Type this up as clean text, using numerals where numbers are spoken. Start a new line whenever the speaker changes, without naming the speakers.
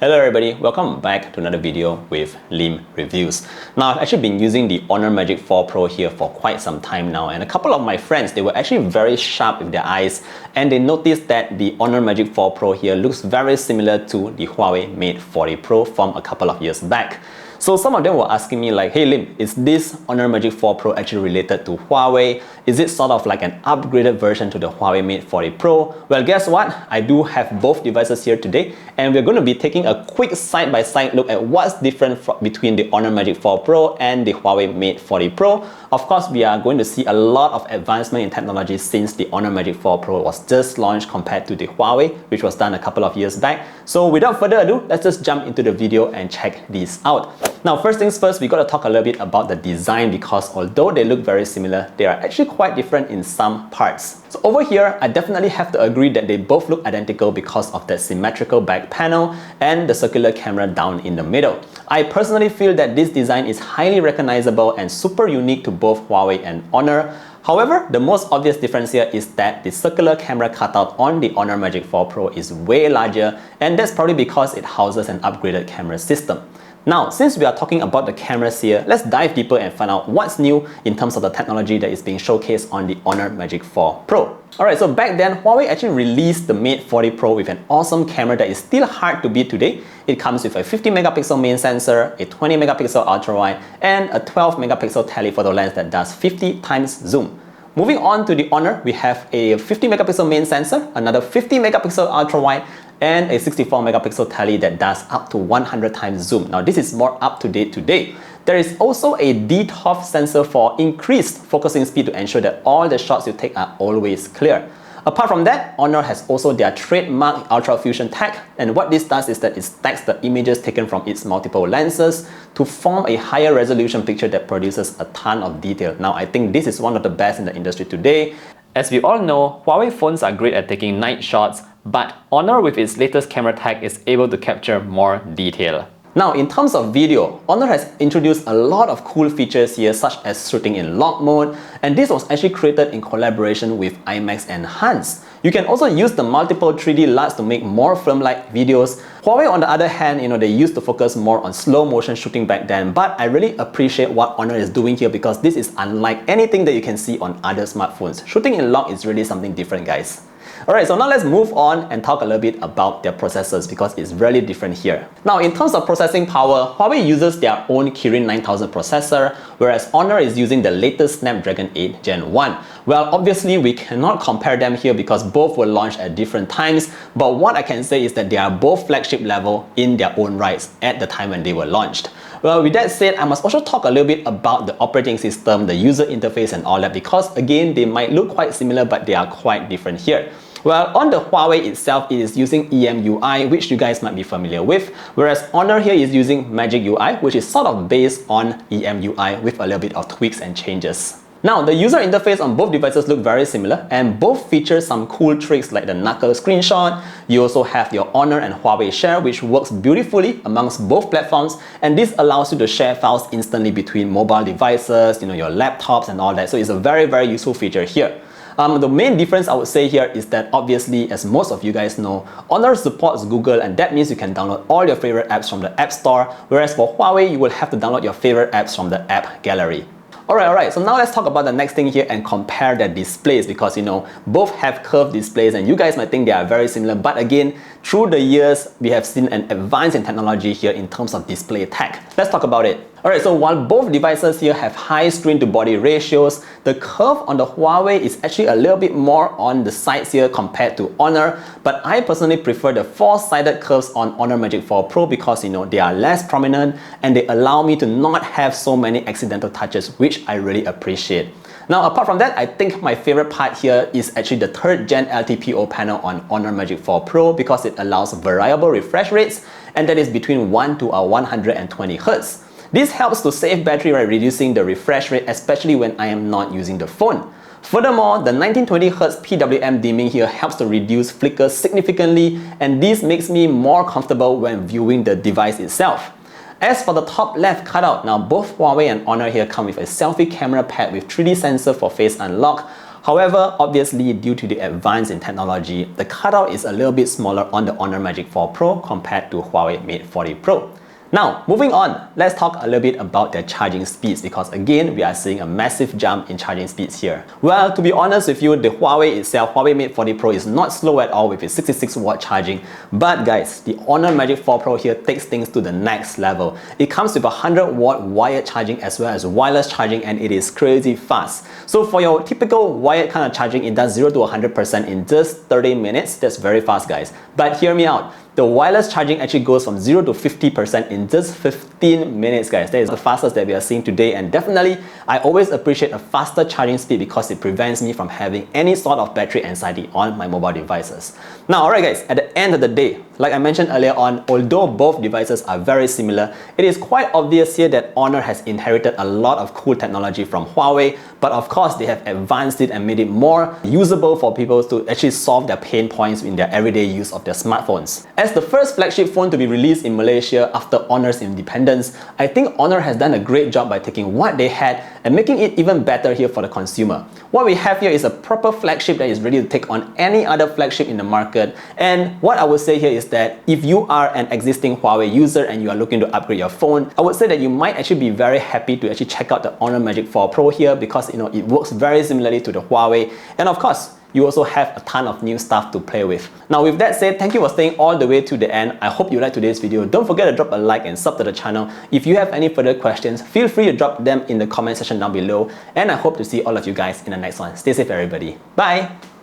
Hello everybody, welcome back to another video with Lim Reviews. Now I've actually been using the HONOR Magic 4 Pro here for quite some time now, and a couple of my friends, they were actually very sharp with their eyes and they noticed that the HONOR Magic 4 Pro here looks very similar to the HUAWEI Mate 40 Pro from a couple of years back. So some of them were asking me like, hey Lim, is this HONOR Magic 4 Pro actually related to Huawei? Is it sort of like an upgraded version to the HUAWEI Mate 40 Pro? Well, guess what? I do have both devices here today, and we're going to be taking a quick side-by-side look at what's different between the HONOR Magic 4 Pro and the HUAWEI Mate 40 Pro. Of course, we are going to see a lot of advancement in technology since the HONOR Magic 4 Pro was just launched compared to the Huawei, which was done a couple of years back. So without further ado, let's just jump into the video and check these out. Now, first things first, we got to talk a little bit about the design, because although they look very similar, they are actually quite different in some parts. So over here, I definitely have to agree that they both look identical because of that symmetrical back panel and the circular camera down in the middle. I personally feel that this design is highly recognizable and super unique to both Huawei and HONOR. However, the most obvious difference here is that the circular camera cutout on the HONOR Magic 4 Pro is way larger, and that's probably because it houses an upgraded camera system. Now, since we are talking about the cameras here, let's dive deeper and find out what's new in terms of the technology that is being showcased on the HONOR Magic 4 Pro. Alright, so back then, Huawei actually released the Mate 40 Pro with an awesome camera that is still hard to beat today. It comes with a 50 megapixel main sensor, a 20 megapixel ultra wide, and a 12 megapixel telephoto lens that does 50 times zoom. Moving on to the HONOR, we have a 50 megapixel main sensor, another 50 megapixel ultra wide, and a 64 megapixel tele that does up to 100 times zoom. Now this is more up to date today. There is also a DTOF sensor for increased focusing speed to ensure that all the shots you take are always clear. Apart from that, HONOR has also their trademark Ultra Fusion tech, and what this does is that it stacks the images taken from its multiple lenses to form a higher resolution picture that produces a ton of detail. Now I think this is one of the best in the industry today. As we all know, Huawei phones are great at taking night shots, but HONOR with its latest camera tech is able to capture more detail. Now, in terms of video, HONOR has introduced a lot of cool features here, such as shooting in lock mode, and this was actually created in collaboration with IMAX Enhanced. You can also use the multiple 3D LUTs to make more film-like videos. Huawei, on the other hand, they used to focus more on slow motion shooting back then, but I really appreciate what HONOR is doing here because this is unlike anything that you can see on other smartphones. Shooting in lock is really something different, guys. Alright, so now let's move on and talk a little bit about their processors because it's really different here. Now, in terms of processing power, Huawei uses their own Kirin 9000 processor, whereas HONOR is using the latest Snapdragon 8 Gen 1. Well, obviously we cannot compare them here because both were launched at different times, but what I can say is that they are both flagship level in their own rights at the time when they were launched. Well, with that said, I must also talk a little bit about the operating system, the user interface and all that, because again, they might look quite similar, but they are quite different here. Well, on the Huawei itself, it is using EMUI, which you guys might be familiar with, whereas HONOR here is using Magic UI, which is sort of based on EMUI with a little bit of tweaks and changes. Now, the user interface on both devices look very similar, and both feature some cool tricks like the knuckle screenshot. You also have your HONOR and Huawei Share, which works beautifully amongst both platforms, and this allows you to share files instantly between mobile devices, your laptops and all that. So it's a very, very useful feature here. The main difference I would say here is that obviously, as most of you guys know, HONOR supports Google, and that means you can download all your favorite apps from the App Store, whereas for Huawei, you will have to download your favorite apps from the App Gallery. Alright, so now let's talk about the next thing here and compare their displays because both have curved displays and you guys might think they are very similar, but again, through the years, we have seen an advance in technology here in terms of display tech. Let's talk about it. Alright, so while both devices here have high screen to body ratios, the curve on the Huawei is actually a little bit more on the sides here compared to HONOR, but I personally prefer the four-sided curves on HONOR Magic 4 Pro because they are less prominent and they allow me to not have so many accidental touches, which I really appreciate. Now, apart from that, I think my favorite part here is actually the 3rd Gen LTPO panel on HONOR Magic 4 Pro because it allows variable refresh rates, and that is between 1 to 120 Hz. This helps to save battery by reducing the refresh rate, especially when I am not using the phone. Furthermore, the 1920Hz PWM dimming here helps to reduce flickers significantly, and this makes me more comfortable when viewing the device itself. As for the top left cutout, now both Huawei and HONOR here come with a selfie camera pad with 3D sensor for face unlock. However, obviously due to the advance in technology, the cutout is a little bit smaller on the HONOR Magic 4 Pro compared to HUAWEI Mate 40 Pro. Now, moving on, let's talk a little bit about their charging speeds because again, we are seeing a massive jump in charging speeds here. Well, to be honest with you, the Huawei itself, Huawei Mate 40 Pro is not slow at all with its 66-watt charging. But guys, the HONOR Magic 4 Pro here takes things to the next level. It comes with a 100-watt wired charging as well as wireless charging, and it is crazy fast. So for your typical wired kind of charging, it does 0 to 100% in just 30 minutes. That's very fast, guys. But hear me out. The wireless charging actually goes from 0 to 50% in just 15 minutes, guys. That is the fastest that we are seeing today, and definitely I always appreciate a faster charging speed because it prevents me from having any sort of battery anxiety on my mobile devices. Now, alright guys, at the end of the day, like I mentioned earlier on, although both devices are very similar, it is quite obvious here that HONOR has inherited a lot of cool technology from Huawei, but of course they have advanced it and made it more usable for people to actually solve their pain points in their everyday use of their smartphones. As the first flagship phone to be released in Malaysia after HONOR's independence, I think HONOR has done a great job by taking what they had and making it even better here for the consumer. What we have here is a proper flagship that is ready to take on any other flagship in the market, and what I would say here is that if you are an existing Huawei user and you are looking to upgrade your phone, I would say that you might actually be very happy to actually check out the HONOR Magic 4 Pro here because it works very similarly to the Huawei, and of course you also have a ton of new stuff to play with. Now with that said, thank you for staying all the way to the end. I hope you liked today's video. Don't forget to drop a like and sub to the channel. If you have any further questions, feel free to drop them in the comment section down below, and I hope to see all of you guys in the next one. Stay safe everybody. Bye!